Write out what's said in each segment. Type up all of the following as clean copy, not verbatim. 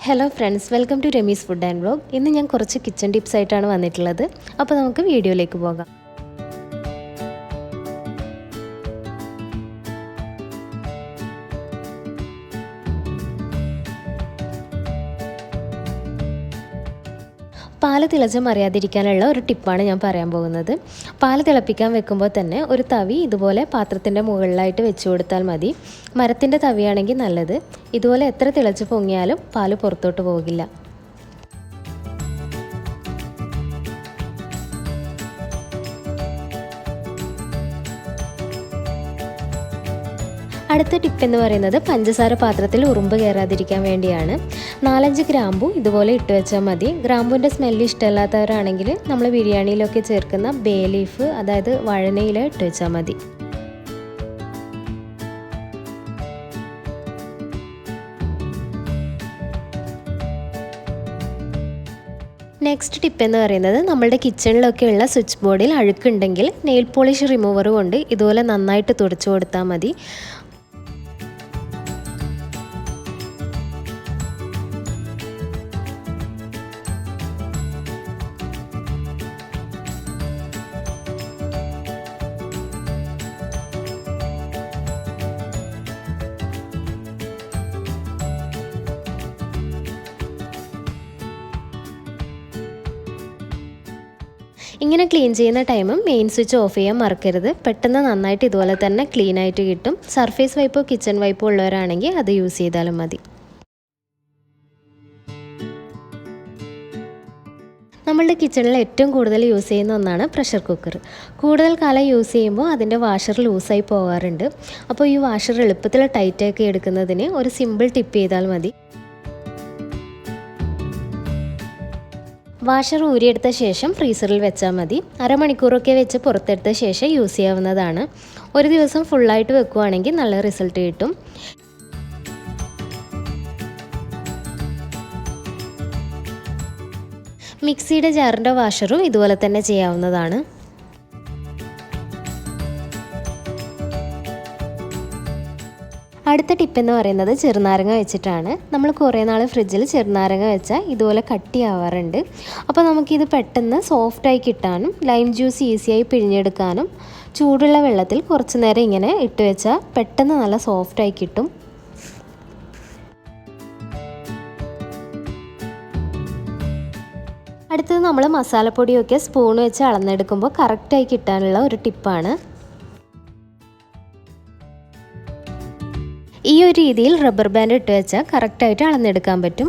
Hello friends, welcome to Ramees food and vlog. ഇന്ന് ഞാൻ കുറച്ച് കിച്ചൺ ടിപ്സ് ആയിട്ടാണ് വന്നിട്ടുള്ളത്. അപ്പോൾ നമുക്ക് വീഡിയോയിലേക്ക് പോകാം. പാല് തിളച്ച് മറിയാതിരിക്കാനുള്ള ഒരു ടിപ്പാണ് ഞാൻ പറയാൻ പോകുന്നത്. പാല് തിളപ്പിക്കാൻ വെക്കുമ്പോൾ തന്നെ ഒരു തവി ഇതുപോലെ പാത്രത്തിൻ്റെ മുകളിലായിട്ട് വെച്ച് കൊടുത്താൽ മതി. മരത്തിൻ്റെ തവിയാണെങ്കിൽ നല്ലത്. ഇതുപോലെ എത്ര തിളച്ച് പൊങ്ങിയാലും പാല് പുറത്തോട്ട് പോകില്ല. അടുത്ത ടിപ്പ് എന്ന് പറയുന്നത് പഞ്ചസാര പാത്രത്തിൽ ഉറുമ്പ് കയറാതിരിക്കാൻ വേണ്ടിയാണ്. 4-5 ഗ്രാമ്പു ഇതുപോലെ ഇട്ട് വെച്ചാൽ മതി. ഗ്രാമ്പൂൻ്റെ സ്മെല്ല് ഇഷ്ടമല്ലാത്തവരാണെങ്കിൽ നമ്മൾ ബിരിയാണിയിലൊക്കെ ചേർക്കുന്ന ബേ ലീഫ്, അതായത് വഴനയില ഇട്ട് വെച്ചാൽ മതി. നെക്സ്റ്റ് ടിപ്പ് എന്ന് പറയുന്നത് നമ്മളുടെ കിച്ചണിലൊക്കെയുള്ള സ്വിച്ച് ബോർഡിൽ അഴുക്കുണ്ടെങ്കിൽ നെയിൽ പോളിഷ് റിമൂവർ കൊണ്ട് ഇതുപോലെ നന്നായിട്ട് തുടച്ചു കൊടുത്താൽ മതി. ഇങ്ങനെ ക്ലീൻ ചെയ്യുന്ന ടൈമും മെയിൻ സ്വിച്ച് ഓഫ് ചെയ്യാൻ മറക്കരുത്. പെട്ടെന്ന് നന്നായിട്ട് ഇതുപോലെ തന്നെ ക്ലീൻ ആയിട്ട് കിട്ടും. സർഫേസ് വൈപ്പോ കിച്ചൺ വൈപ്പോ ഉള്ളവരാണെങ്കിൽ അത് യൂസ് ചെയ്താലും മതി. നമ്മളുടെ കിച്ചണിൽ ഏറ്റവും കൂടുതൽ യൂസ് ചെയ്യുന്ന ഒന്നാണ് പ്രഷർ കുക്കർ. കൂടുതൽ കാലം യൂസ് ചെയ്യുമ്പോൾ അതിൻ്റെ വാഷർ ലൂസായി പോകാറുണ്ട്. അപ്പോൾ ഈ വാഷർ എളുപ്പത്തിൽ ടൈറ്റാക്കി എടുക്കുന്നതിന് ഒരു സിമ്പിൾ ടിപ്പ് ചെയ്താൽ മതി. വാഷർ ഊരിയെടുത്ത ശേഷം ഫ്രീസറിൽ വെച്ചാൽ മതി. അരമണിക്കൂറൊക്കെ വെച്ച് പുറത്തെടുത്ത ശേഷം യൂസ് ചെയ്യാവുന്നതാണ്. ഒരു ദിവസം ഫുള്ളായിട്ട് വെക്കുകയാണെങ്കിൽ നല്ല റിസൾട്ട് കിട്ടും. മിക്സിയുടെ ജാറിൻ്റെ വാഷറും ഇതുപോലെ തന്നെ ചെയ്യാവുന്നതാണ്. അടുത്ത ടിപ്പ് എന്ന് പറയുന്നത് ചെറുനാരങ്ങ വെച്ചിട്ടാണ്. നമ്മൾ കുറേ നാൾ ഫ്രിഡ്ജിൽ ചെറുനാരങ്ങ വെച്ചാൽ ഇതുപോലെ കട്ടിയാവാറുണ്ട്. അപ്പോൾ നമുക്കിത് പെട്ടെന്ന് സോഫ്റ്റായി കിട്ടാനും ലൈം ജ്യൂസ് ഈസിയായി പിഴിഞ്ഞെടുക്കാനും ചൂടുള്ള വെള്ളത്തിൽ കുറച്ച് നേരം ഇങ്ങനെ ഇട്ട് വെച്ചാൽ പെട്ടെന്ന് നല്ല സോഫ്റ്റായി കിട്ടും. അടുത്തത് നമ്മൾ മസാലപ്പൊടിയൊക്കെ സ്പൂൺ വെച്ച് അളന്നെടുക്കുമ്പോൾ കറക്റ്റായി കിട്ടാനുള്ള ഒരു ടിപ്പാണ്. ഈ ഒരു രീതിയിൽ റബ്ബർ ബാൻഡ് ഇട്ട് വെച്ചാൽ കറക്റ്റായിട്ട് അളന്നെടുക്കാൻ പറ്റും.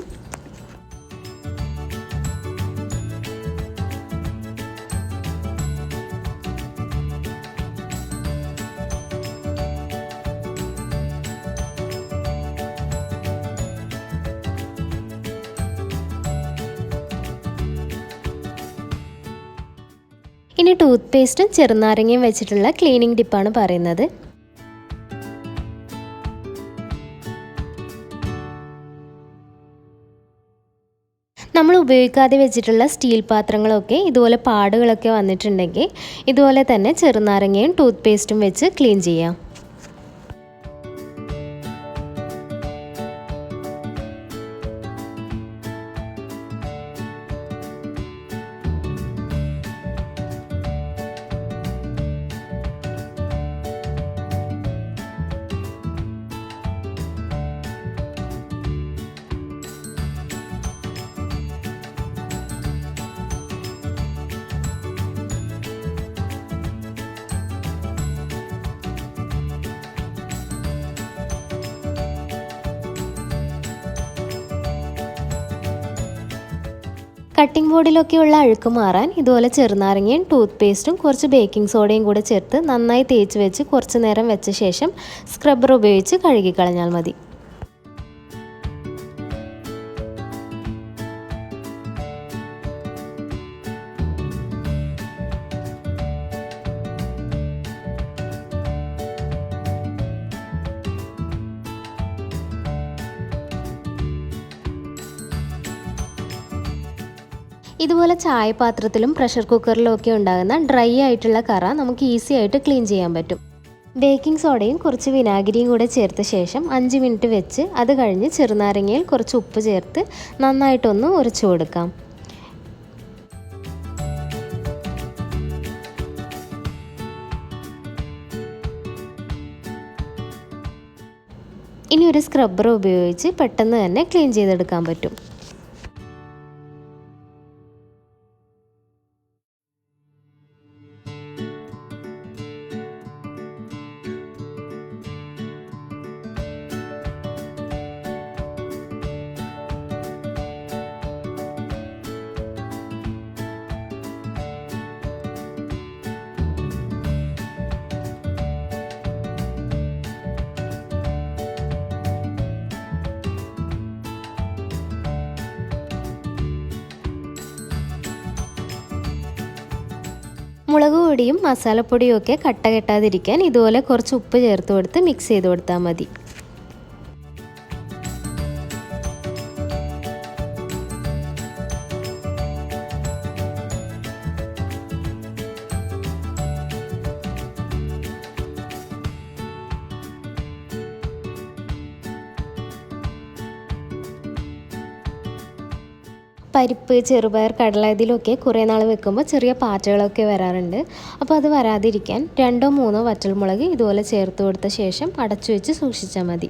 ഇനി ടൂത്ത് പേസ്റ്റും ചെറുനാരങ്ങയും വെച്ചിട്ടുള്ള ക്ലീനിങ് ടിപ്പാണ് പറയുന്നത്. നമ്മൾ ഉപയോഗിക്കാതെ വെച്ചിട്ടുള്ള സ്റ്റീൽ പാത്രങ്ങളൊക്കെ ഇതുപോലെ പാടുകളൊക്കെ വന്നിട്ടുണ്ടെങ്കിൽ ഇതുപോലെ തന്നെ ചെറുനാരങ്ങയും ടൂത്ത് പേസ്റ്റും വെച്ച് ക്ലീൻ ചെയ്യാം. കട്ടിംഗ് ബോർഡിലൊക്കെയുള്ള അഴുക്ക് മാറാൻ ഇതുപോലെ ചെറുനാരങ്ങയും ടൂത്ത് പേസ്റ്റും കുറച്ച് ബേക്കിംഗ് സോഡയും കൂടെ ചേർത്ത് നന്നായി തേച്ച് വെച്ച് കുറച്ച് നേരം വെച്ച ശേഷം സ്ക്രബ്ബർ ഉപയോഗിച്ച് കഴുകിക്കളഞ്ഞാൽ മതി. ഇതുപോലെ ചായപാത്രത്തിലും പ്രഷർ കുക്കറിലും ഒക്കെ ഉണ്ടാകുന്ന ഡ്രൈ ആയിട്ടുള്ള കറ നമുക്ക് ഈസി ആയിട്ട് ക്ലീൻ ചെയ്യാൻ പറ്റും. ബേക്കിംഗ് സോഡയും കുറച്ച് വിനാഗിരിയും കൂടെ ചേർത്ത ശേഷം 5 മിനിറ്റ് വെച്ച് അത് കഴിഞ്ഞ് ചെറുനാരങ്ങയിൽ കുറച്ച് ഉപ്പ് ചേർത്ത് നന്നായിട്ടൊന്ന് ഉരച്ചു കൊടുക്കാം. ഇനി ഒരു സ്ക്രബ്ബർ ഉപയോഗിച്ച് പെട്ടെന്ന് തന്നെ ക്ലീൻ ചെയ്തെടുക്കാൻ പറ്റും. മുളക് പൊടിയും മസാലപ്പൊടിയും ഒക്കെ കട്ട കെട്ടാതിരിക്കാൻ ഇതുപോലെ കുറച്ച് ഉപ്പ് ചേർത്ത് കൊടുത്ത് മിക്സ് ചെയ്ത് കൊടുത്താൽ മതി. പരിപ്പ്, ചെറുപയർ, കടല ഇതിലൊക്കെ കുറേ നാൾ വെക്കുമ്പോൾ ചെറിയ പാറ്റകളൊക്കെ വരാറുണ്ട്. അപ്പോൾ അത് വരാതിരിക്കാൻ 2-3 വറ്റൽമുളക് ഇതുപോലെ ചേർത്ത് കൊടുത്ത ശേഷം അടച്ചു വെച്ച് സൂക്ഷിച്ചാൽ മതി.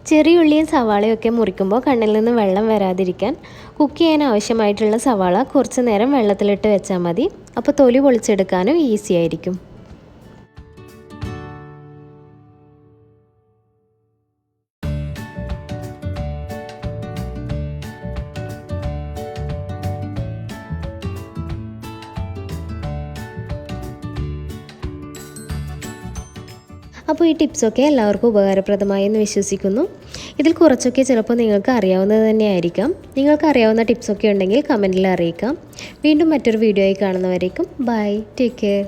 ചെറിയ ഉള്ളിയും സവാളയും ഒക്കെ മുറിക്കുമ്പോൾ കണ്ണിൽ നിന്ന് വെള്ളം വരാതിരിക്കാൻ കുക്ക് ചെയ്യാൻ ആവശ്യമായിട്ടുള്ള സവാള കുറച്ച് നേരം വെള്ളത്തിലിട്ട് വെച്ചാൽ മതി. അപ്പോൾ തൊലി പൊളിച്ചെടുക്കാനും ഈസി ആയിരിക്കും. അപ്പോൾ ഈ ടിപ്സൊക്കെ എല്ലാവർക്കും ഉപകാരപ്രദമായി എന്ന് വിശ്വസിക്കുന്നു. ഇതിൽ കുറച്ചൊക്കെ ചിലപ്പോൾ നിങ്ങൾക്ക് അറിയാവുന്നത് തന്നെയായിരിക്കാം. നിങ്ങൾക്ക് അറിയാവുന്ന ടിപ്സൊക്കെ ഉണ്ടെങ്കിൽ കമൻറ്റിൽ അറിയിക്കാം. വീണ്ടും മറ്റൊരു വീഡിയോയിൽ കാണുന്നവരേക്കും ബൈ, ടേക്ക് കെയർ.